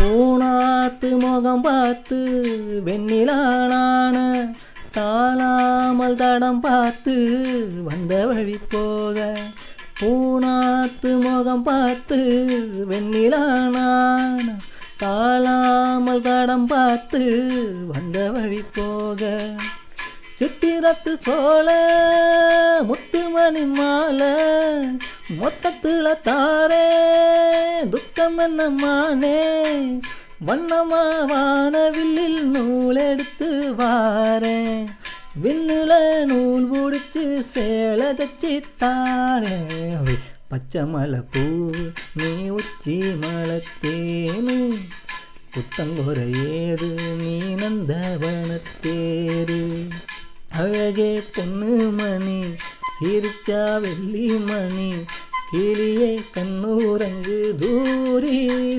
பூனாத்து முகம் பார்த்து வெண்ணிலான தாழாமல் தடம் பார்த்து வந்த வழி போக. பூனாத்து முகம் பார்த்து வெண்ணிலான தாழாமல் தடம் பார்த்து வந்த வழி போக. சித்திரத்து சோழ முத்துமணி மாலை மொத்தத்துல தாரே துக்கம் என்ன மானே. வண்ணமா வானவில்லில் நூல் எடுத்து வாரேன் விண்ணுல நூல் பிடிச்சு சேலை தச்சு தாரேன். பச்சை மலை பூ நீ உச்சி மலத்தேனு புத்தங்கொர ஏது நீ நந்தவனத்தேரு. அழகே பொண்ணு மணி சிரிச்சா வெள்ளி மணி கிளியே கண்ணூரங்கு தூரி